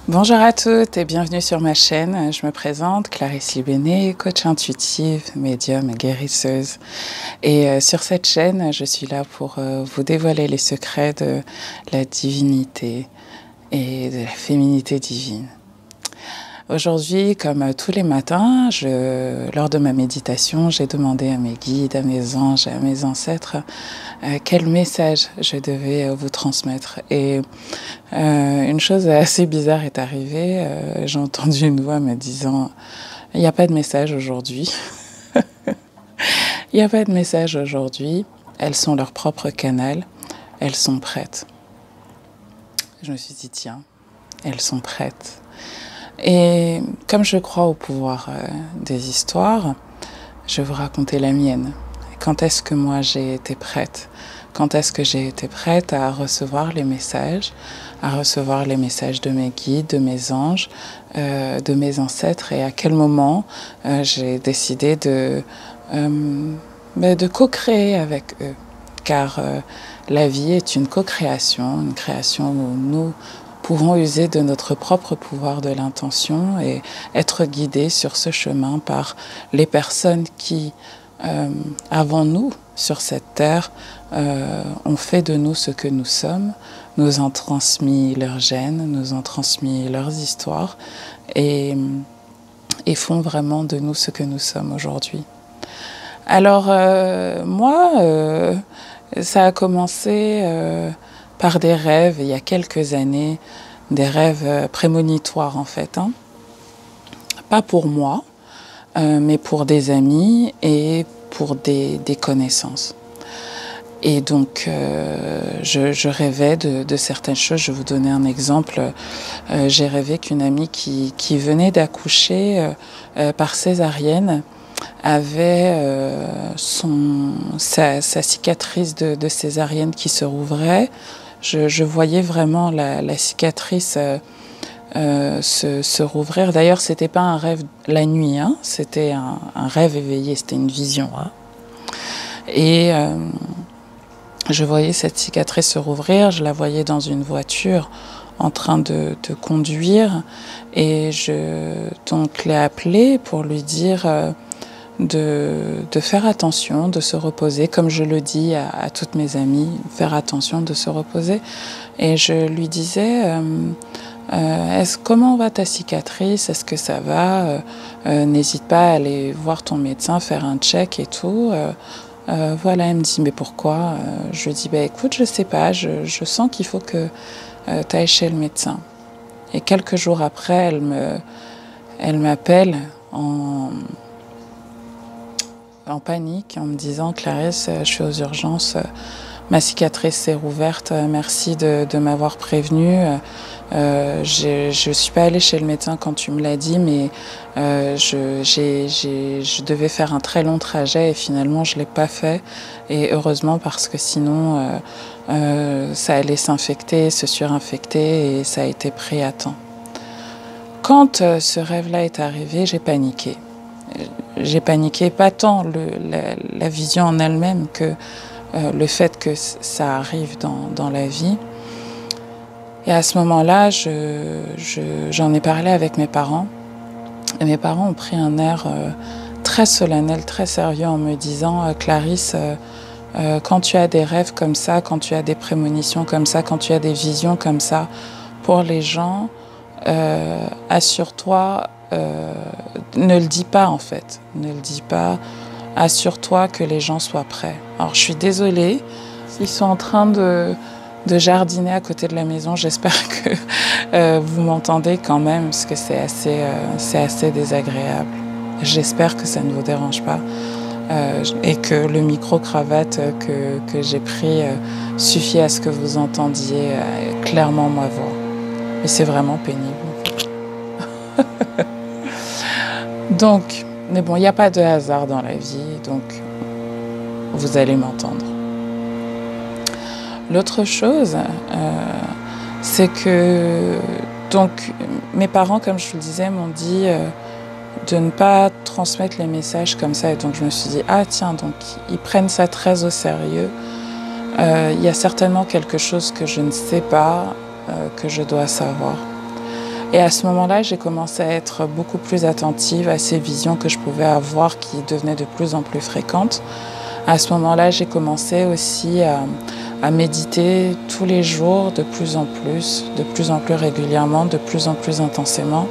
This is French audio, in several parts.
Bonjour à toutes et bienvenue sur ma chaîne. Je me présente, Clarisse Libéné, coach intuitive, médium et guérisseuse. Et sur cette chaîne, je suis là pour vous dévoiler les secrets de la divinité et de la féminité divine. Aujourd'hui, comme tous les matins, lors de ma méditation, j'ai demandé à mes guides, à mes anges et à mes ancêtres quel message je devais vous transmettre. Et une chose assez bizarre est arrivée. J'ai entendu une voix me disant « Il n'y a pas de message aujourd'hui. Il n'y a pas de message aujourd'hui. Elles sont leur propre canal. Elles sont prêtes. » Je me suis dit « Tiens, elles sont prêtes. » Et comme je crois au pouvoir des histoires, je vais vous raconter la mienne. Quand est-ce que moi j'ai été prête? Quand est-ce que j'ai été prête à recevoir les messages de mes guides, de mes anges, de mes ancêtres, et à quel moment j'ai décidé de co-créer avec eux. Car la vie est une co-création, une création où nous pouvons user de notre propre pouvoir de l'intention et être guidés sur ce chemin par les personnes qui, avant nous, sur cette terre, ont fait de nous ce que nous sommes, nous ont transmis leurs gènes, nous ont transmis leurs histoires et font vraiment de nous ce que nous sommes aujourd'hui. Alors, moi, ça a commencé par des rêves, il y a quelques années, des rêves prémonitoires en fait. Pas pour moi, mais pour des amis et pour des connaissances. Et donc, je rêvais de certaines choses. Je vais vous donner un exemple. J'ai rêvé qu'une amie qui venait d'accoucher par césarienne avait sa cicatrice de césarienne qui se rouvrait. Je voyais vraiment la cicatrice se rouvrir. D'ailleurs, ce n'était pas un rêve la nuit, c'était un rêve éveillé, c'était une vision. Et je voyais cette cicatrice se rouvrir, je la voyais dans une voiture en train de conduire, et donc l'ai appelée pour lui dire de faire attention, de se reposer, comme je le dis à toutes mes amies, faire attention, de se reposer. Et je lui disais, comment va ta cicatrice? Est-ce que ça va? N'hésite pas à aller voir ton médecin, faire un check et tout. Voilà, elle me dit, mais pourquoi? Je lui dis, écoute, je sais pas, je sens qu'il faut que tu ailles chez le médecin. Et quelques jours après, elle m'appelle en panique en me disant « Clarisse, je suis aux urgences, ma cicatrice s'est rouverte, merci de m'avoir prévenue. Je ne suis pas allée chez le médecin quand tu me l'as dit, mais je devais faire un très long trajet et finalement je ne l'ai pas fait. Et heureusement parce que sinon ça allait s'infecter, se surinfecter, et ça a été pris à temps. » Quand ce rêve-là est arrivé, j'ai paniqué. J'ai paniqué, pas tant la vision en elle-même que le fait que ça arrive dans la vie. Et à ce moment-là, j'en ai parlé avec mes parents. Et mes parents ont pris un air très solennel, très sérieux, en me disant « Clarisse, quand tu as des rêves comme ça, quand tu as des prémonitions comme ça, quand tu as des visions comme ça, pour les gens, assure-toi, ne le dis pas en fait, ne le dis pas, assure-toi que les gens soient prêts. » Alors je suis désolée, ils sont en train de jardiner à côté de la maison, j'espère que vous m'entendez quand même, parce que c'est assez désagréable. J'espère que ça ne vous dérange pas et que le micro-cravate que j'ai pris suffit à ce que vous entendiez clairement ma voix. Mais c'est vraiment pénible. Donc, mais bon, il n'y a pas de hasard dans la vie, donc vous allez m'entendre. L'autre chose, c'est que donc mes parents, comme je vous le disais, m'ont dit de ne pas transmettre les messages comme ça. Et donc je me suis dit, ah tiens, donc ils prennent ça très au sérieux. Il y a certainement quelque chose que je ne sais pas, que je dois savoir. Et à ce moment-là, j'ai commencé à être beaucoup plus attentive à ces visions que je pouvais avoir qui devenaient de plus en plus fréquentes. À ce moment-là, j'ai commencé aussi à méditer tous les jours de plus en plus régulièrement, de plus en plus intensément.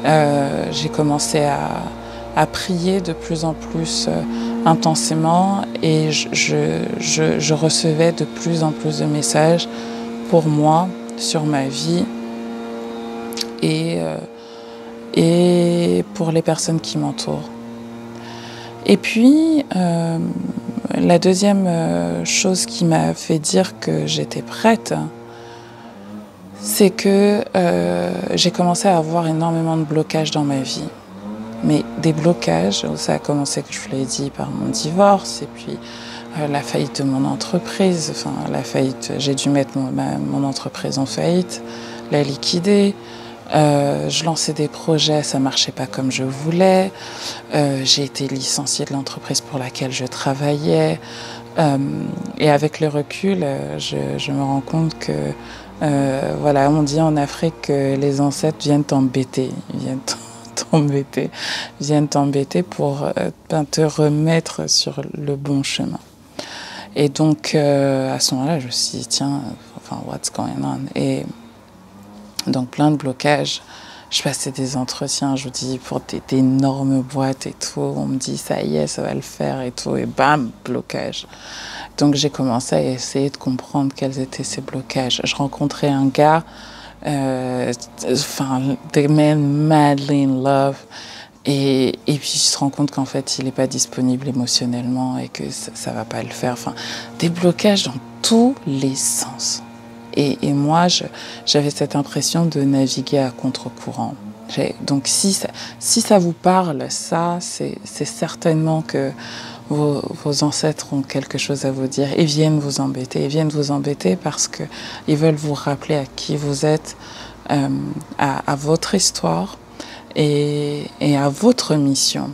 J'ai commencé à prier de plus en plus intensément et je recevais de plus en plus de messages pour moi, sur ma vie et pour les personnes qui m'entourent. Et puis, la deuxième chose qui m'a fait dire que j'étais prête, c'est que j'ai commencé à avoir énormément de blocages dans ma vie. Mais des blocages, ça a commencé, que je vous l'ai dit, par mon divorce et puis la faillite de mon entreprise. Enfin, la faillite, j'ai dû mettre mon entreprise en faillite, la liquider. Je lançais des projets, ça marchait pas comme je voulais. J'ai été licenciée de l'entreprise pour laquelle je travaillais. Et avec le recul, je me rends compte que, voilà, on dit en Afrique que les ancêtres viennent t'embêter. Viennent t'embêter pour te remettre sur le bon chemin. Et donc, à ce moment-là, je me suis dit, tiens, enfin, what's going on? Et donc, plein de blocages. Je passais des entretiens, je vous dis, pour d'énormes boîtes et tout. On me dit, ça y est, ça va le faire et tout. Et bam, blocage. Donc, j'ai commencé à essayer de comprendre quels étaient ces blocages. Je rencontrais un gars, the man madly in love. Et puis, je se rend compte qu'en fait, il n'est pas disponible émotionnellement et que ça ne va pas le faire. Enfin, des blocages dans tous les sens. Et moi, j'avais cette impression de naviguer à contre-courant. Donc, si ça vous parle, ça, c'est certainement que vos ancêtres ont quelque chose à vous dire et viennent vous embêter. Ils viennent vous embêter parce qu'ils veulent vous rappeler à qui vous êtes, à votre histoire et à votre mission.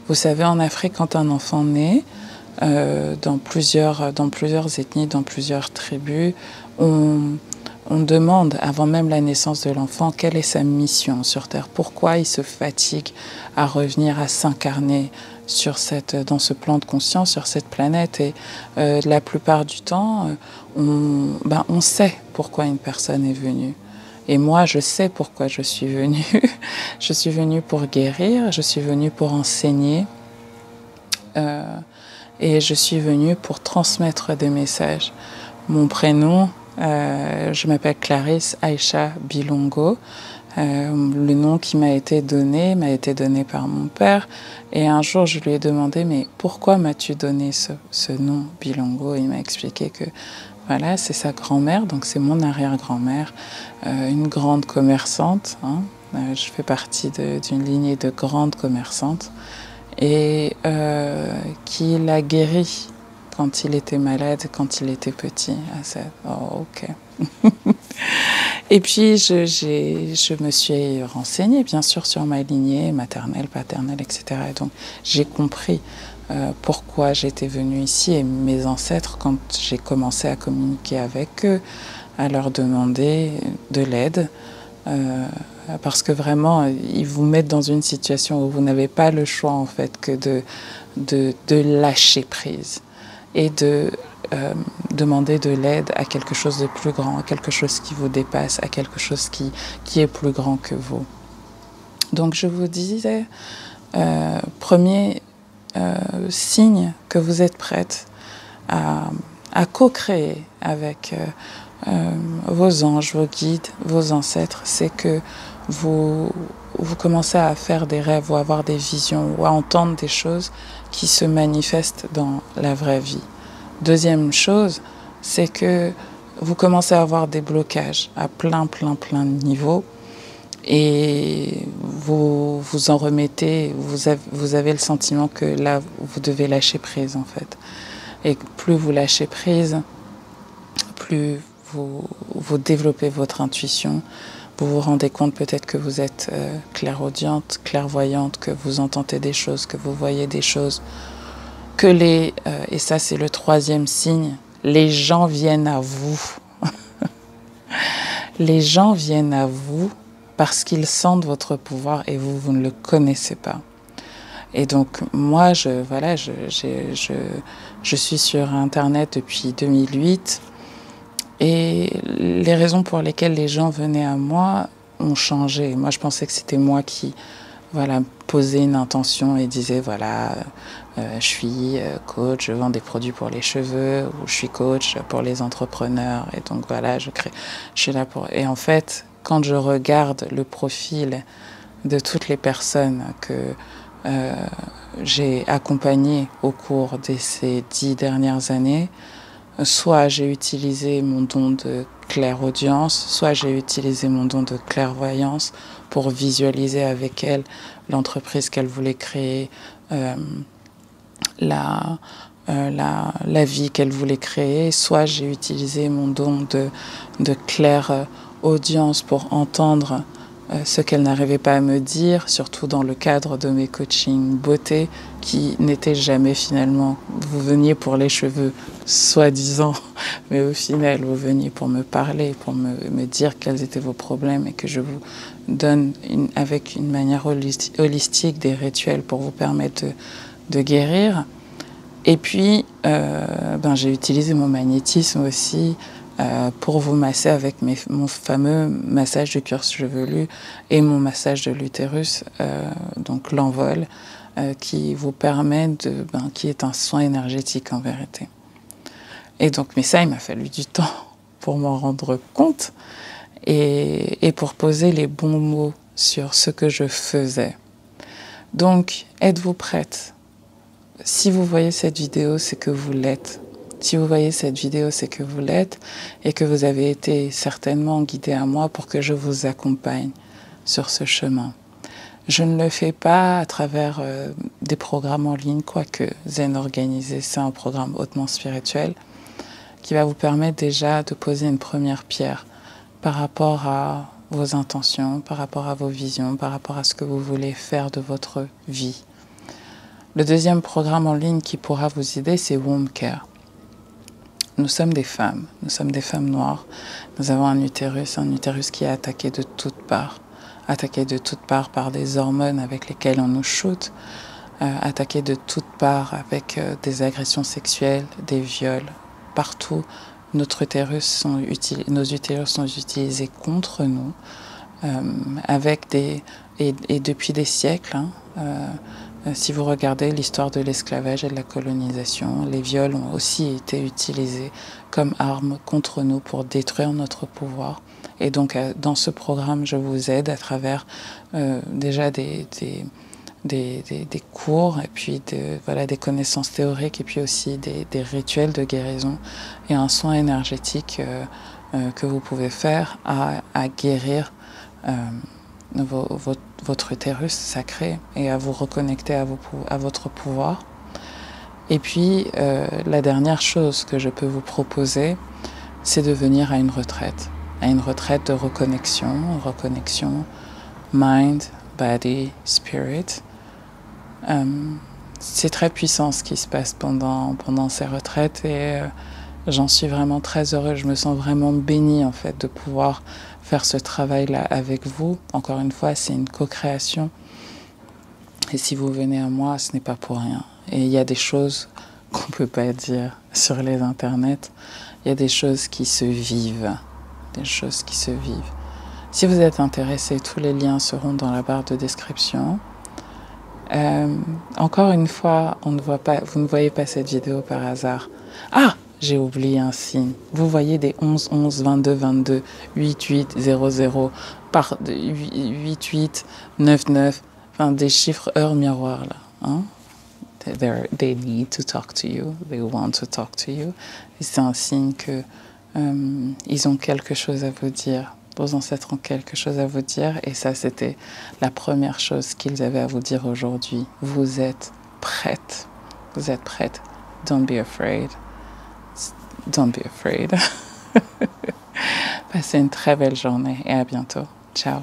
Vous savez, en Afrique, quand un enfant naît, dans plusieurs ethnies, dans plusieurs tribus, on demande, avant même la naissance de l'enfant, quelle est sa mission sur Terre, pourquoi il se fatigue à revenir, à s'incarner dans ce plan de conscience, sur cette planète. Et la plupart du temps, on sait pourquoi une personne est venue. Et moi, je sais pourquoi je suis venue. Je suis venue pour guérir, je suis venue pour enseigner. Et je suis venue pour transmettre des messages. Mon prénom, je m'appelle Clarisse Aïcha Bilongo. Le nom qui m'a été donné par mon père. Et un jour, je lui ai demandé, mais pourquoi m'as-tu donné ce nom Bilongo? Il m'a expliqué que voilà, c'est sa grand-mère, donc c'est mon arrière-grand-mère, une grande commerçante. Hein. Je fais partie d'une lignée de grandes commerçantes. Et qui l'a guéri quand il était malade, quand il était petit. I said, oh, ok. Et puis, je me suis renseignée, bien sûr, sur ma lignée maternelle, paternelle, etc. Et donc, j'ai compris pourquoi j'étais venue ici et mes ancêtres, quand j'ai commencé à communiquer avec eux, à leur demander de l'aide. Parce que vraiment, ils vous mettent dans une situation où vous n'avez pas le choix, en fait, que de lâcher prise et de demander de l'aide à quelque chose de plus grand, à quelque chose qui vous dépasse, à quelque chose qui est plus grand que vous. Donc, je vous disais, premier signe que vous êtes prête à co-créer avec vos anges, vos guides, vos ancêtres, c'est que vous commencez à faire des rêves ou à avoir des visions ou à entendre des choses qui se manifestent dans la vraie vie. Deuxième chose, c'est que vous commencez à avoir des blocages à plein de niveaux et vous en remettez, vous avez le sentiment que là, vous devez lâcher prise en fait. Et plus vous lâchez prise, plus vous développez votre intuition, vous vous rendez compte peut-être que vous êtes clairaudiente, clairvoyante, que vous entendez des choses, que vous voyez des choses, que et ça c'est le troisième signe, les gens viennent à vous. Les gens viennent à vous parce qu'ils sentent votre pouvoir et vous ne le connaissez pas. Et donc moi, je suis sur Internet depuis 2008 et les raisons pour lesquelles les gens venaient à moi ont changé. Moi, je pensais que c'était moi qui posais une intention et disais je suis coach, je vends des produits pour les cheveux, ou je suis coach pour les entrepreneurs. Et donc je suis là pour... Et en fait, quand je regarde le profil de toutes les personnes que j'ai accompagnées au cours de ces 10 dernières années, soit j'ai utilisé mon don de clairaudience, soit j'ai utilisé mon don de clairvoyance pour visualiser avec elle l'entreprise qu'elle voulait créer, la vie qu'elle voulait créer, soit j'ai utilisé mon don de clairaudience pour entendre ce qu'elle n'arrivait pas à me dire, surtout dans le cadre de mes coachings beauté, qui n'étaient jamais finalement, vous veniez pour les cheveux, soi-disant, mais au final, vous veniez pour me parler, pour me dire quels étaient vos problèmes et que je vous donne avec une manière holistique des rituels pour vous permettre de guérir. Et puis, j'ai utilisé mon magnétisme aussi pour vous masser avec mon fameux massage du cuir chevelu et mon massage de l'utérus, donc l'envol, qui vous permet qui est un soin énergétique en vérité. Et donc, mais ça, il m'a fallu du temps pour m'en rendre compte et pour poser les bons mots sur ce que je faisais. Donc, êtes-vous prête? Si vous voyez cette vidéo, c'est que vous l'êtes. Si vous voyez cette vidéo, c'est que vous l'êtes et que vous avez été certainement guidé à moi pour que je vous accompagne sur ce chemin. Je ne le fais pas à travers des programmes en ligne, quoique Zen Organisé, c'est un programme hautement spirituel qui va vous permettre déjà de poser une première pierre par rapport à vos intentions, par rapport à vos visions, par rapport à ce que vous voulez faire de votre vie. Le deuxième programme en ligne qui pourra vous aider, c'est Womb Care. Nous sommes des femmes noires. Nous avons un utérus qui est attaqué de toutes parts par des hormones avec lesquelles on nous shoot, attaqué de toutes parts avec des agressions sexuelles, des viols, partout. Nos utérus sont utilisés contre nous, et depuis des siècles. Si vous regardez l'histoire de l'esclavage et de la colonisation, les viols ont aussi été utilisés comme armes contre nous pour détruire notre pouvoir. Et donc, dans ce programme, je vous aide à travers déjà des cours et puis des connaissances théoriques et puis aussi des rituels de guérison et un soin énergétique que vous pouvez faire à guérir votre utérus sacré et à vous reconnecter à votre pouvoir. Et puis, la dernière chose que je peux vous proposer, c'est de venir à une retraite de reconnexion mind, body, spirit. C'est très puissant ce qui se passe pendant ces retraites et j'en suis vraiment très heureuse. Je me sens vraiment bénie en fait de pouvoir faire ce travail-là avec vous. Encore une fois, c'est une co-création. Et si vous venez à moi, ce n'est pas pour rien. Et il y a des choses qu'on ne peut pas dire sur les internets. Il y a des choses qui se vivent. Si vous êtes intéressé, tous les liens seront dans la barre de description. Encore une fois, vous ne voyez pas cette vidéo par hasard. Ah! J'ai oublié un signe. Vous voyez des 11, 11, 22, 22, 8, 8, 0, 0, 8, 8, 9, 9, enfin des chiffres heures miroirs là. Hein? They need to talk to you. They want to talk to you. Et c'est un signe que ils ont quelque chose à vous dire. Vos ancêtres ont quelque chose à vous dire. Et ça, c'était la première chose qu'ils avaient à vous dire aujourd'hui. Vous êtes prête. Vous êtes prête. Don't be afraid. Don't be afraid. Passez une très belle journée et à bientôt. Ciao.